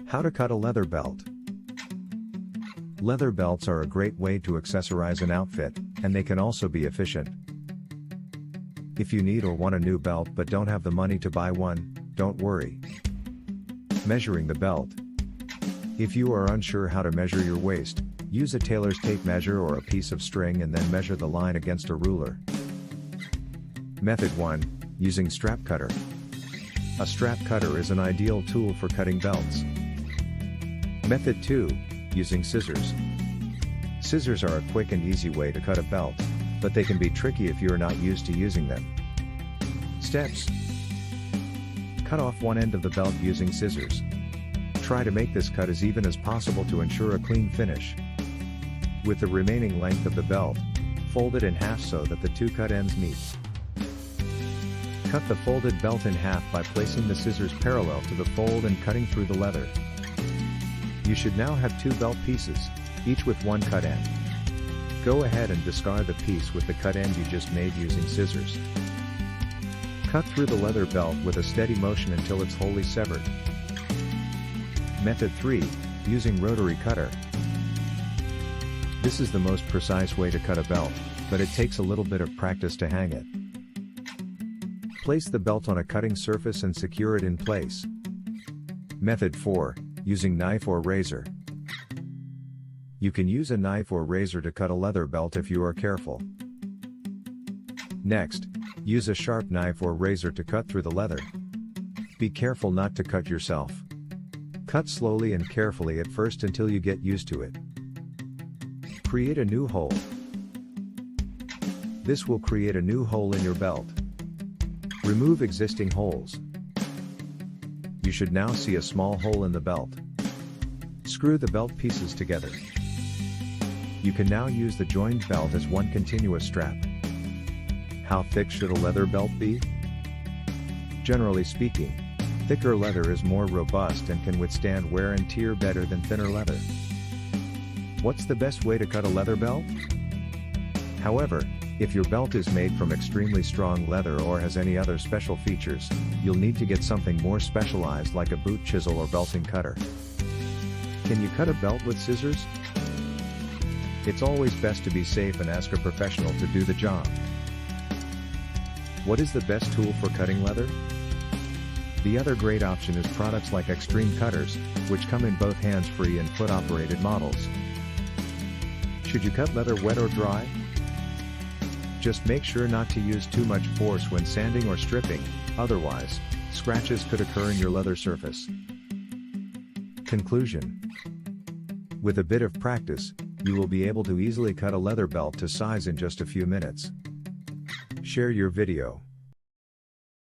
How to cut a leather belt. Leather belts are a great way to accessorize an outfit, and they can also be efficient. If you need or want a new belt but don't have the money to buy one, don't worry. Measuring the belt. If you are unsure how to measure your waist, use a tailor's tape measure or a piece of string and then measure the line against a ruler. Method 1. Using strap cutter. A strap cutter is an ideal tool for cutting belts. Method 2. Using scissors. Scissors are a quick and easy way to cut a belt, but they can be tricky if you are not used to using them. Steps. Cut off one end of the belt using scissors. Try to make this cut as even as possible to ensure a clean finish. With the remaining length of the belt, fold it in half so that the two cut ends meet. Cut the folded belt in half by placing the scissors parallel to the fold and cutting through the leather. You should now have two belt pieces, each with one cut end. Go ahead and discard the piece with the cut end you just made using scissors. Cut through the leather belt with a steady motion until it's wholly severed. Method 3. Using rotary cutter. This is the most precise way to cut a belt, but it takes a little bit of practice to hang it. Place the belt on a cutting surface and secure it in place. Method 4. Using knife or razor. You can use a knife or razor to cut a leather belt if you are careful. Next, use a sharp knife or razor to cut through the leather. Be careful not to cut yourself. Cut slowly and carefully at first until you get used to it. Create a new hole. This will create a new hole in your belt. Remove existing holes. You should now see a small hole in the belt. Screw the belt pieces together. You can now use the joined belt as one continuous strap. How thick should a leather belt be? Generally speaking, thicker leather is more robust and can withstand wear and tear better than thinner leather. What's the best way to cut a leather belt? However, if your belt is made from extremely strong leather or has any other special features, you'll need to get something more specialized like a boot chisel or belting cutter. Can you cut a belt with scissors? It's always best to be safe and ask a professional to do the job. What is the best tool for cutting leather? The other great option is products like extreme cutters, which come in both hands-free and foot-operated models. Should you cut leather wet or dry? Just make sure not to use too much force when sanding or stripping, otherwise, scratches could occur in your leather surface. Conclusion. With a bit of practice, you will be able to easily cut a leather belt to size in just a few minutes. Share your video.